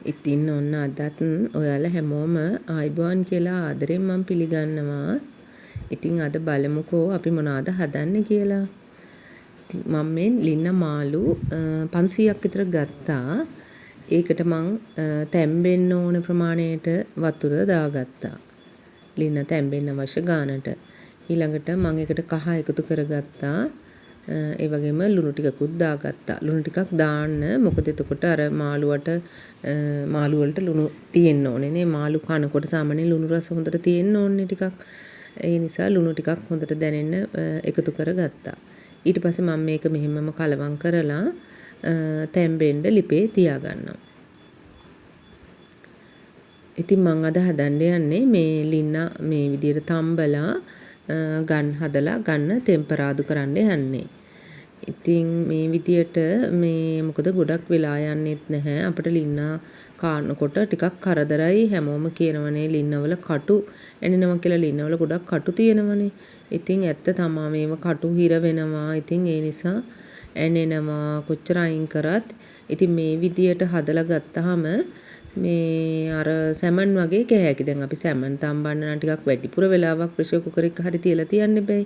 ඉතින් ඔන්න අදත් ඔයාලා හැමෝම ආයිබෝන් කියලා ආදරෙන් මම පිළිගන්නවා. ඉතින් අද බලමුකෝ අපි මොනවද හදන්නේ කියලා. මම මේ ලින්න මාළු 500ක් විතර ගත්තා. ඒකට මං තැම්බෙන්න ඕන ප්‍රමාණයට වතුර දාගත්තා. ලින්න තැම්බෙන්න අවශ්‍ය ගානට. ඊළඟට මං ඒකට කහ එකතු කරගත්තා. ඒ වගේම ලුණු ටිකකුත් දාගත්තා. ලුණු ටිකක් දාන්න මොකද එතකොට අර මාළු වලට ලුණු තියෙන්න ඕනේ නේ. මාළු කනකොට සාමාන්‍යයෙන් ලුණු රස හොඳට තියෙන්න ඕනේ ටිකක්. ඒ නිසා ලුණු ටිකක් හොඳට දැනෙන්න එකතු කරගත්තා. ඊට පස්සේ මම මේක මෙහෙමම කලවම් කරලා තැම්බෙන්න ලිපේ තියාගන්නවා. ඉතින් මම අද හදන්න යන්නේ මේ ලින්න මේ විදිහට තම්බලා ගන්න ටෙම්පරාදු කරන්න යන්නේ. ඉතින් මේ විදියට මේ මොකද ගොඩක් වෙලා යන්නෙත් නැහැ. අපිට ලින්නා කානකොට ටිකක් කරදරයි. හැමෝම කියනවනේ ලින්නවල කටු එනිනවා කියලා. ලින්නවල ගොඩක් කටු තියෙනවනේ. ඉතින් ඇත්ත තමයි මේව කටු හිර වෙනවා. ඉතින් ඒ නිසා ඇනෙනවා කොච්චර අයින් කරත්. ඉතින් මේ විදියට හදලා ගත්තාම මේ අර සැමන් වගේ කෑකි. දැන් අපි සැමන් තම්බන්න නම් ටිකක් වැඩිපුර වෙලාවක් ප්‍රෙෂර් කුකර් එක හරි තියලා තියන්න බෑ.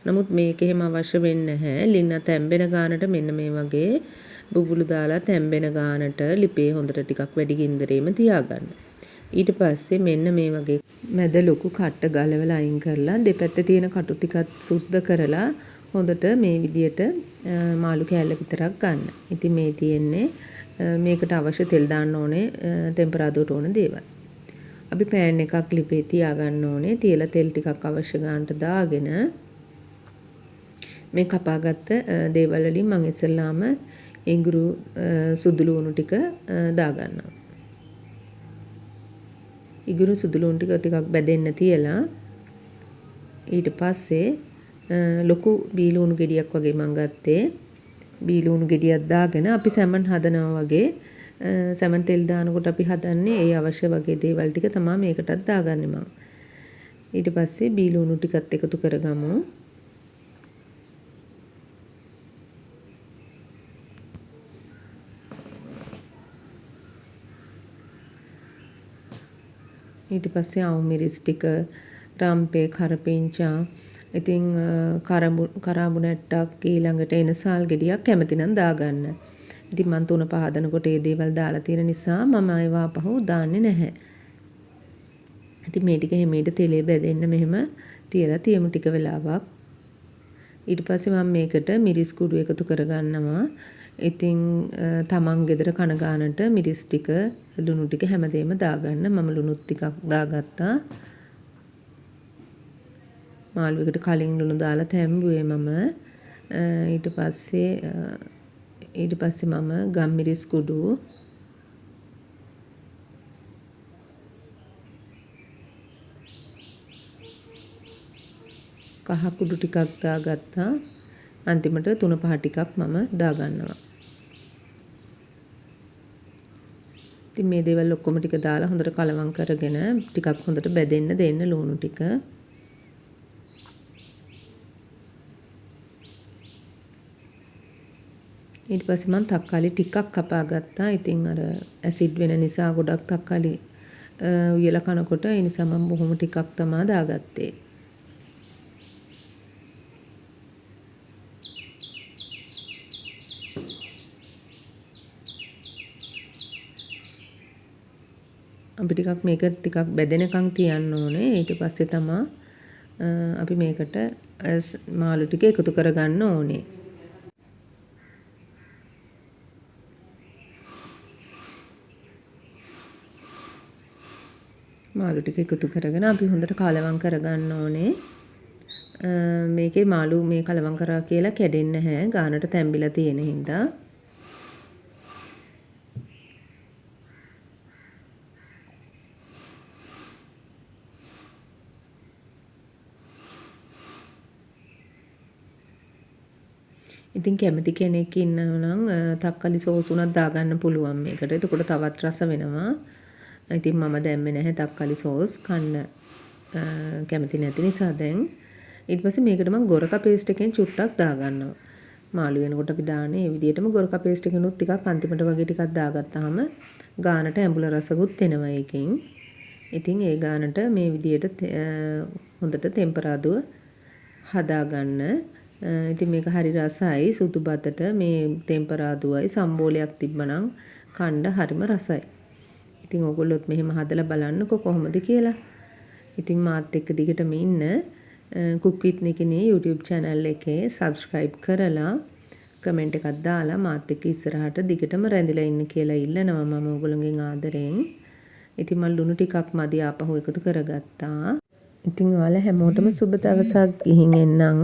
නමුත් මේක එහෙම අවශ්‍ය වෙන්නේ නැහැ. ලින්න තැම්බෙන ගානට මෙන්න මේ වගේ බුබුලු දාලා තැම්බෙන ගානට ලිපේ හොඳට ටිකක් වැඩි ගින්දරේම තියාගන්න. ඊට පස්සේ මෙන්න මේ වගේ මැද ලොකු කට්ට ගලවලා අයින් කරලා දෙපැත්තේ තියෙන කටු ටිකත් සුද්ධ කරලා හොඳට මේ විදියට මාළු කෑල්ල විතරක් ගන්න. ඉතින් මේ තියෙන්නේ මේකට අවශ්‍ය තෙල් දාන්න ඕනේ ටෙම්පරාදුවට ඕන දේවල්. අපි පෑන් එකක් ලිපේ තියාගන්න ඕනේ. තියලා තෙල් ටිකක් අවශ්‍ය ගන්නට දාගෙන මේ කපාගත්ත දේවල් වලින් මම ඉස්සෙල්ලාම ඉඟුරු සුදු ලුණු ටික දාගන්නවා. ඉඟුරු සුදු ලුණු ටික බැදෙන්න තියලා ඊට පස්සේ ලොකු බීලුණු ගෙඩියක් වගේ මම ගත්තේ. බීලුණු ගෙඩියක් දාගෙන අපි සැමන් හදනවා වගේ සැමන් තෙල් දානකොට අපි හදන්නේ ඒ අවශ්‍ය වගේ දේවල් ටික තමයි මේකටත් දාගන්නේ මම. ඊට පස්සේ බීලුණු ටිකත් එකතු කරගමු. ඊට පස්සේ අවු මිරිස් ටික, රම්පේ, කරපිංචා, ඉතින් කරාඹු නැට්ටක්, ඊළඟට එනසාල් ගෙඩියක් කැමති නම් දාගන්න. ඉතින් මම 3-5 හදනකොට මේ දේවල් දාලා තියෙන නිසා මම ඒවා පහු දාන්නේ නැහැ. ඉතින් මේ ටික හැමෙට තෙලේ බැදෙන්න මෙහෙම තියලා තියමු ටික වෙලාවක්. ඊට පස්සේ මම මේකට මිරිස් කුඩු එකතු කරගන්නවා. ඉතින් තමන් ගෙදර කන ගානට මිරිස් ටික, ලුණු ටික හැමදේම දාගන්න. මම ලුණුත් ටිකක් දාගත්තා. මාළුවෙකට කලින් ලුණු දාලා තැම්බුවේ මම. ඊට පස්සේ මම ගම්මිරිස් කුඩු, කහ කුඩු ටිකක් දාගත්තා. අන්තිමට 3-5 ටිකක් මම දාගන්නවා. ඉතින් මේ දේවල් ඔක්කොම ටික දාලා හොඳට කලවම් කරගෙන ටිකක් හොඳට බැදෙන්න දෙන්න ලුණු ටික. ඊට පස්සේ මම තක්කාලි ටිකක් කපා ගත්තා. ඉතින් අර ඇසිඩ් වෙන නිසා ගොඩක් තක්කාලි උයලා කනකොට ඒ නිසා මම බොහොම ටිකක් තමයි දාගත්තේ. අපි ටිකක් මේක ටිකක් බැදෙනකන් තියන්න ඕනේ. ඊට පස්සේ තමයි අපි මේකට මාළු ටික එකතු කරගන්න ඕනේ. මාළු ටික එකතු කරගෙන අපි හොඳට කලවම් කරගන්න ඕනේ. මේකේ මාළු මේ කලවම් කරා කියලා කැඩෙන්නේ නැහැ. ගානට තැම්බිලා තියෙන හින්දා. ඉතින් කැමති කෙනෙක් ඉන්නවා නම් තක්කාලි සෝස් උනක් දාගන්න පුළුවන් මේකට. එතකොට තවත් රස වෙනවා. ඉතින් මම දැම්මේ නැහැ තක්කාලි සෝස් කන්න කැමති නැති නිසා දැන්. ඊට පස්සේ මේකට මම ගොරකා පේස්ට් එකෙන් චුට්ටක් දාගන්නවා. මාළු වෙනකොට අපි දාන්නේ මේ විදිහටම ගොරකා පේස්ට් එකෙනුත් ටිකක් අන්තිමට වගේ ටිකක් දාගත්තාම ගානට ඇඹුල රසකුත් එනවා එකෙන්. ඉතින් ඒ ගානට මේ විදියට හොඳට තෙම්පරාදුව හදාගන්න. ඉතින් මේක හරි රසයි. සුදු බතට මේ තෙම්පරාදුවයි සම්බෝලයක් තිබ්බනම් කන්න හරිම රසයි. ඉතින් ඔයගොල්ලොත් මෙහෙම හදලා බලන්නකෝ කොහොමද කියලා. ඉතින් මාත් එක්ක දිගටම ඉන්න cook with Nikini YouTube channel එකේ subscribe කරලා කමෙන්ට් එකක් දාලා මාත් එක්ක ඉස්සරහට දිගටම රැඳිලා ඉන්න කියලා ඉල්ලනවා මම ඔයගොල්ලෝගෙන් ආදරෙන්. ඉතින් මම ලුණු ටිකක් මදි ආපහු එකතු කරගත්තා. ඉතින් ඔයාලා හැමෝටම සුබ දවසක් ගිහින් එන්නම්.